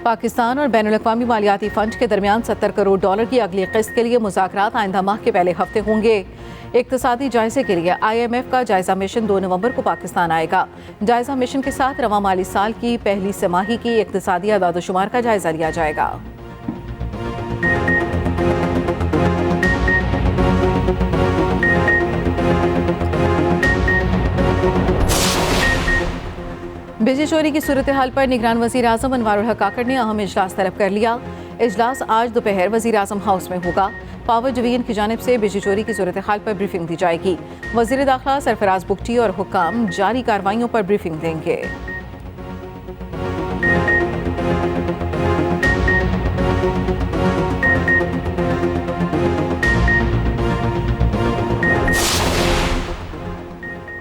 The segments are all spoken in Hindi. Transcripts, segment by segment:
पाकिस्तान और बैनुल-अक़वामी मालियाती फ़ंड के दरमियान $70 करोड़ की अगली किस्त के लिए मुज़ाकरात आइंदा माह के पहले हफ्ते होंगे। इक़्तिसादी जायजे के लिए IMF का जायजा मिशन 2 नवंबर को पाकिस्तान आएगा। जायजा मिशन के साथ रवां माली साल की पहली तिमाही की इक़्तिसादी अदाद-ओ-शुमार का जायजा लिया जाएगा। बिजली चोरी की सूरत हाल पर निगरान वज़ीर आज़म अनवारुल हक काकड़ ने अहम इजलास तलब कर लिया। इजलास आज दोपहर वज़ीर आज़म हाउस में होगा। पावर डिवीजन की जानिब से बिजली चोरी की सूरत हाल पर ब्रीफिंग दी जाएगी। वज़ीर दाखिला सरफराज बुगटी और हुक्काम जारी कार्रवाइयों पर ब्रीफिंग देंगे।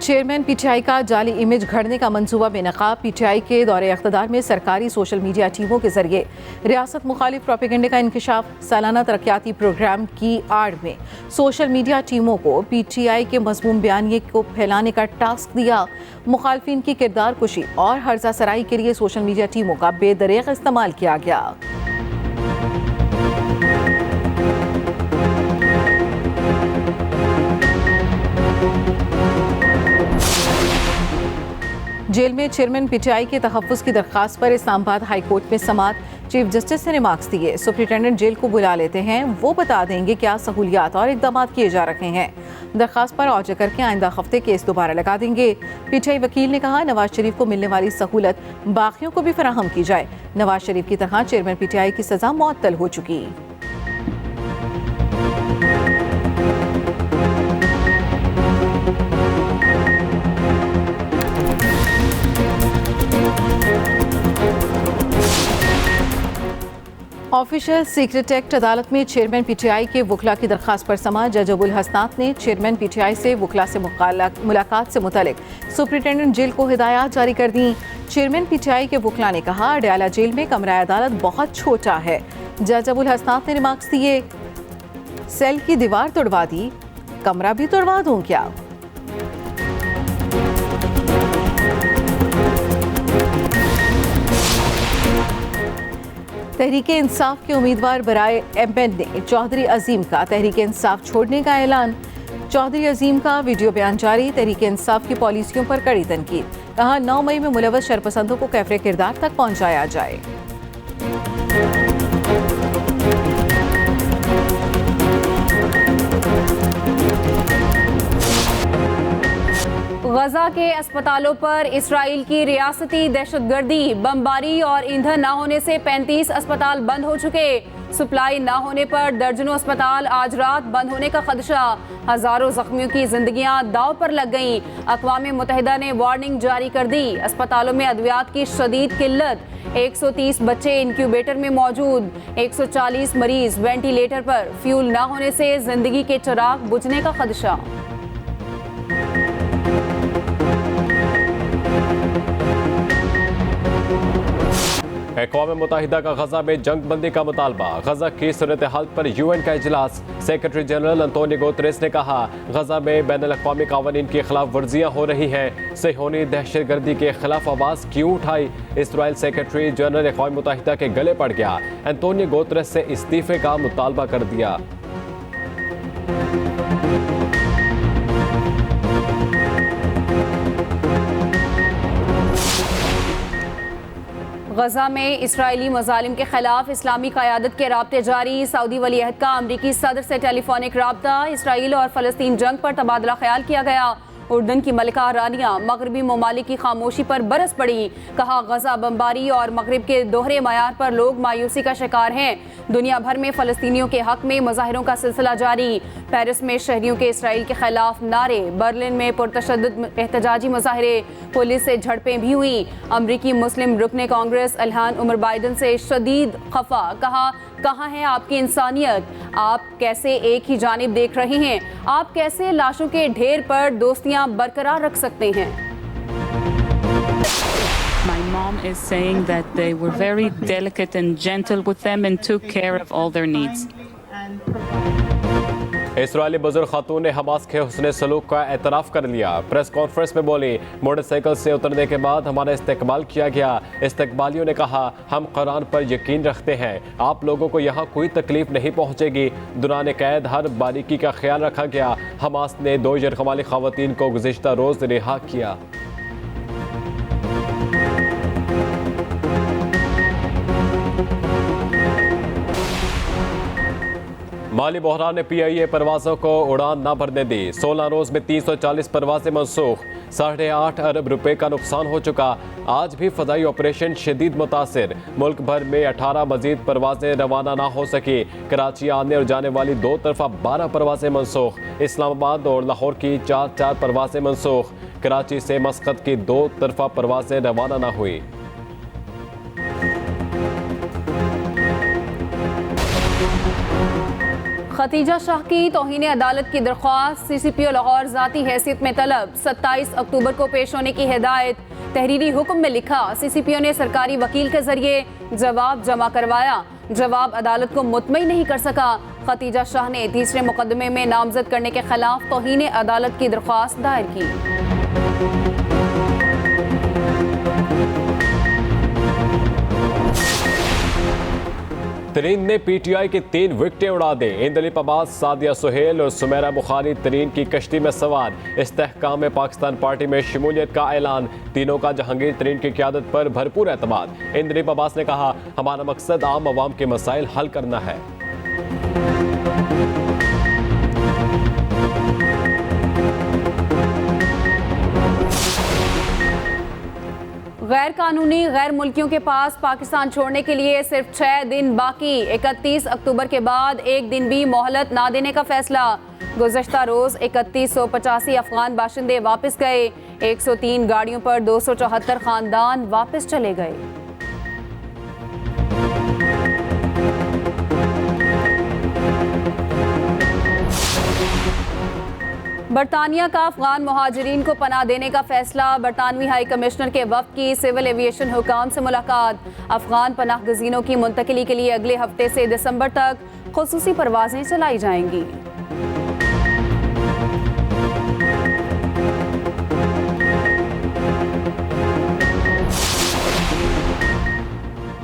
चेयरमैन PTI का जाली इमेज घड़ने का मंसूबा बेनकाब। PTI के दौरे इख्तदार में सरकारी सोशल मीडिया टीमों के जरिए रियासत मुखालिफ प्रोपेगेंडे का इंकशाफ। सालाना तरक्याती प्रोग्राम की आड़ में सोशल मीडिया टीमों को PTI के मज़मूम बयानिए को फैलाने का टास्क दिया। मुखालफिन की किरदार कुशी और हर्जा सराई के लिए सोशल मीडिया टीमों का बेदरीग इस्तेमाल किया गया। जेल में चेयरमैन PTI के तहफ़्फ़ुज़ की दरख्वास्त पर इस्लामाबाद हाई कोर्ट में समाअत। चीफ जस्टिस ने रिमार्क्स दिए। सुप्रिटेंडेंट जेल को बुला लेते हैं, वो बता देंगे क्या सहूलियात और इक़दाम किए जा रहे हैं। दरख्वास्त पर औजा करके आइंदा हफ्ते केस दोबारा लगा देंगे। PTI वकील ने कहा नवाज शरीफ को मिलने वाली सहूलत बाकियों को भी फराहम की जाए। नवाज शरीफ की तरह चेयरमैन PTI की सज़ा मुअत्तल हो चुकी। ऑफिशियल सीक्रेट एक्ट अदालत में चेयरमैन PTI के वकला की दरख्वास्त पर समा। जज अबुल हसनात ने चेयरमैन PTI से वकला से मुलाकात से मुतल्लिक सुप्रिटेंडेंट जेल को हिदायत जारी कर दी। चेयरमैन PTI के वकला ने कहा अडयाला जेल में कमरा अदालत बहुत छोटा है। जज अबुल हसनात ने रिमार्क्स दिए सेल की दीवार तोड़वा दी, कमरा भी तोड़वा दूं क्या? तहरीके इंसाफ के उम्मीदवार बराए MN ने चौधरी अजीम का तहरीके इंसाफ छोड़ने का ऐलान। चौधरी अजीम का वीडियो बयान जारी। तहरीके इंसाफ की पॉलिसियों पर कड़ी तनकीद। कहा 9 मई में मुलव्वस शरपसंदों को कैफरे किरदार तक पहुंचाया जाए। गजा के अस्पतालों पर इसराइल की रियासती दहशतगर्दी, बमबारी और ईंधन न होने से 35 अस्पताल बंद हो चुके। सप्लाई न होने पर दर्जनों अस्पताल आज रात बंद होने का खदशा। हजारों जख्मियों की जिंदगियां दांव पर लग गईं। अक़वाम मुत्तहिदा ने वार्निंग जारी कर दी। अस्पतालों में अद्वियात की शदीद किल्लत। 130 बच्चे इंक्यूबेटर में मौजूद। 140 मरीज वेंटिलेटर पर। फ्यूल न होने से जिंदगी के चिराग बुझने का खदशा। अक़वाम मुत्तहिदा का गजा में जंग बंदी का मुतालबा। गजा की सूरत हाल पर UN का इजलास। सेक्रेटरी जनरल अंतोनियो गुतरेस ने कहा गजा में बैनुल-अक़वामी क़वानीन की खिलाफ वर्जियाँ हो रही हैं। सेहूनी दहशतगर्दी के खिलाफ आवाज़ क्यों उठाई? इसराइल सेक्रेटरी जनरल अक़वाम मुत्तहिदा के गले पड़ गया। अंतोनियो गुतरेस से इस्तीफ़े का मुतालबा कर दिया। गजा में इसराइली मज़ालिम के खिलाफ इस्लामी क़यादत के राब्ते जारी। सऊदी वलीअहद का अमरीकी सदर से टेलीफोनिक राब्ता। इसराइल और फ़लस्तीन जंग पर तबादला ख्याल किया गया। उर्दन की मलिका रानियां मगरबी ममालिक की खामोशी पर बरस पड़ी। कहा गजा बमबारी और मगरब के दोहरे मयार पर लोग मायूसी का शिकार हैं। दुनिया भर में फ़लस्तीनियों के हक में मुजाहिरों का सिलसिला जारी। पेरिस में शहरियों के इसराइल के खिलाफ नारे। बर्लिन में पुरतशद्दुद एहतजाजी मुजाहरे। पुलिस से झड़पें भी हुई। अमरीकी मुस्लिम रुकने कांग्रेस इल्हान उमर बाइडन से शदीद खफा। कहा कहाँ है आपकी इंसानियत? आप कैसे एक ही जानिब देख रहे हैं? आप कैसे लाशों के ढेर पर दोस्तियां बरकरार रख सकते हैं? My mom is saying that they were very delicate and gentle with them and took care of all their needs. Israeli बुजुर्ग खातून ने हमास के हुस्न सलूक का एतराफ़ कर लिया। प्रेस कॉन्फ्रेंस में बोली, मोटरसाइकिल से उतरने के बाद हमारा इस्तेकबाल किया गया। इस्तेकबालियों ने कहा, हम कुरान पर यकीन रखते हैं, आप लोगों को यहाँ कोई तकलीफ नहीं पहुँचेगी। दौरान कैद हर बारीकी का ख्याल रखा गया। हमास ने 2 यरगमाली खवातीन को गुज़िश्ता रोज़ रिहा किया। माली बहरान ने PIA परवाज़ों को उड़ान न भरने दी। 16 रोज़ में 340 परवाज़ें मनसूख। 8.5 अरब रुपए का नुकसान हो चुका। आज भी फ़ज़ाई ऑपरेशन शदीद मुतासिर। मुल्क भर में 18 मज़ीद परवाज़ें रवाना ना हो सकी। कराची आने और जाने वाली 2 तरफ़ा 12 परवाज़ें मनसूख। इस्लामाबाद और लाहौर की 4 परवाज़ें मनसूख। कराची से मस्कत की 2 तरफ़ा परवाज़ें रवाना ना हुई। खतीजा शाह की तौहीन अदालत की दरख्वास्त CCPO लाहौर ज़ाती हैसियत में तलब। 27 अक्टूबर को पेश होने की हिदायत। तहरीरी हुक्म में लिखा, CCPO ने सरकारी वकील के जरिए जवाब जमा करवाया। जवाब अदालत को मुतमईन नहीं कर सका। खतीजा शाह ने तीसरे मुकदमे में नामजद करने के खिलाफ तौहीन अदालत की दरख्वास्त दायर की। तरीन ने PTI की 3 विकेटें उड़ा दी। इंदलिप अब्बास, सादिया सुहेल और सुमेरा बुखारी तरीन की कश्ती में सवार। इस्तेहकाम पाकिस्तान पार्टी में शमूलियत का ऐलान। तीनों का जहांगीर तरीन की क़यादत पर भरपूर एतमाद। इंदलिप अब्बास ने कहा, हमारा मकसद आम आवाम के मसाइल हल करना है। गैर कानूनी गैर मुल्कियों के पास पाकिस्तान छोड़ने के लिए सिर्फ 6 दिन बाकी। 31 अक्टूबर के बाद 1 दिन भी मोहलत ना देने का फैसला। गुज़श्ता रोज 3185 अफगान बाशिंदे वापस गए। 103 गाड़ियों पर 274 खानदान वापस चले गए। बरतानिया का अफगान मुहाजिरीन को पनाह देने का फैसला। बरतानवी हाई कमिश्नर के वफ्द की सिविल एविएशन हुकाम से मुलाकात। अफगान पनाह गजीनों की मुंतकिली के लिए अगले हफ्ते से दिसंबर तक खुसूसी परवाजें चलाई जाएंगी।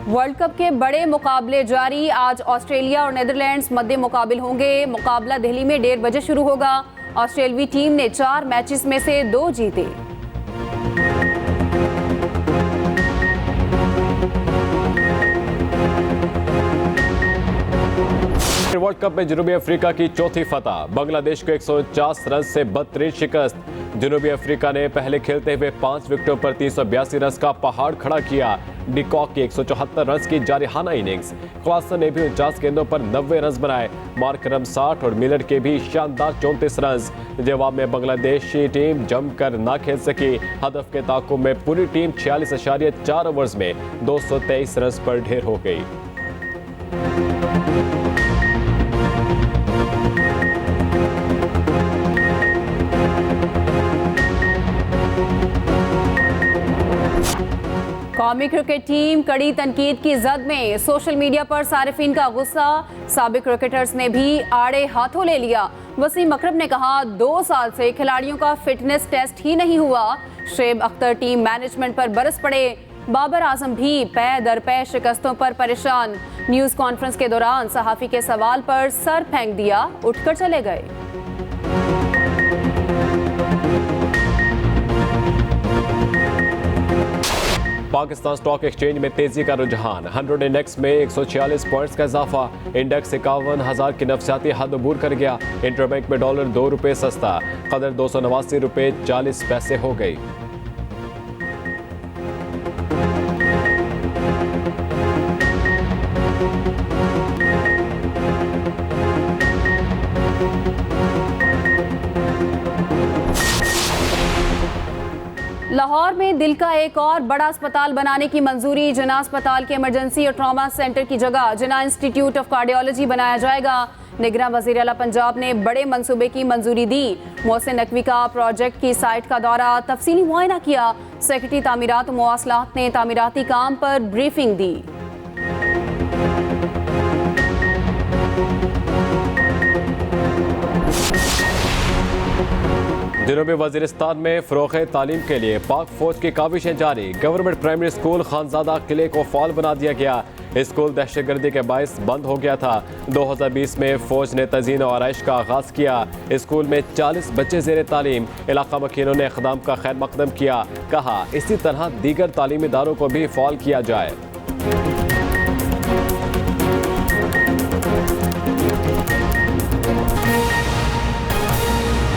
वर्ल्ड कप के बड़े मुकाबले जारी। आज ऑस्ट्रेलिया और नीदरलैंड्स मध्य मुकाबिल होंगे। मुकाबला दिल्ली में 1:30 बजे शुरू होगा। ऑस्ट्रेलवी टीम ने 4 मैचेस में से 2 जीते। वर्ल्ड कप में जनूबी अफ्रीका की चौथी फतह। बांग्लादेश को 149 रन से बदतरीन शिकस्त। जनूबी अफ्रीका ने पहले खेलते हुए 5 विकेटों पर 382 रन का पहाड़ खड़ा किया। डिकॉक की 174 रन की जारिहाना इनिंग्स। क्लासन ने भी 49 गेंदों पर 90 रन बनाए। मार्करम 60 और मिलर के भी शानदार 34 रन। जवाब में बांग्लादेशी टीम जमकर ना खेल सकी। हदफ के ताकुब में पूरी टीम 46.4 ओवर्स में 223 रन पर ढेर हो गई। कौमी क्रिकेट टीम कड़ी तनकीद की जद में। सोशल मीडिया पर सारिफिन का गुस्सा। साबिक क्रिकेटर्स ने भी आड़े हाथों ले लिया। वसीम अकरम ने कहा, 2 साल से खिलाड़ियों का फिटनेस टेस्ट ही नहीं हुआ। शुएब अख्तर टीम मैनेजमेंट पर बरस पड़े। बाबर आजम भी पै दर पै शिकस्तों पर परेशान। न्यूज़ कॉन्फ्रेंस के दौरान सहाफ़ी के सवाल पर सर फेंक दिया, उठकर चले गए। पाकिस्तान स्टॉक एक्सचेंज में तेजी का रुझान। 100 इंडेक्स में 146 पॉइंट्स का इजाफा। इंडेक्स 51,000 की नफसियाती हद अबूर कर गया। इंटरबैंक में डॉलर 2 रुपये सस्ता, कदर 289 रुपये 40 पैसे हो गई। लाहौर में दिल का एक और बड़ा अस्पताल बनाने की मंजूरी। जिना अस्पताल के इमरजेंसी और ट्रॉमा सेंटर की जगह जिना इंस्टीट्यूट ऑफ कार्डियोलॉजी बनाया जाएगा। निगरान वज़ीर आला पंजाब ने बड़े मंसूबे की मंजूरी दी। मोहसिन नकवी का प्रोजेक्ट की साइट का दौरा, तफसीली मुआयना किया। सेक्रेटरी तामीरात और मवासलात ने तामीराती काम पर ब्रीफिंग दी। जनूबी वजीरिस्तान में फ़रोग़ तालीम के लिए पाक फौज की काविशें जारी। गवर्नमेंट प्राइमरी स्कूल खानजादा किले को फ़ाल बना दिया गया। स्कूल दहशतगर्दी के बायस बंद हो गया था। 2020 में फ़ौज ने तज़ीन और आराइश का आगाज़ किया। स्कूल में 40 बच्चे ज़ेर तालीम। इलाका मकीनों ने इक़दाम का खैर मकदम किया। कहा इसी तरह दीगर तालीमी इदारों को भी फ़ाल किया जाए।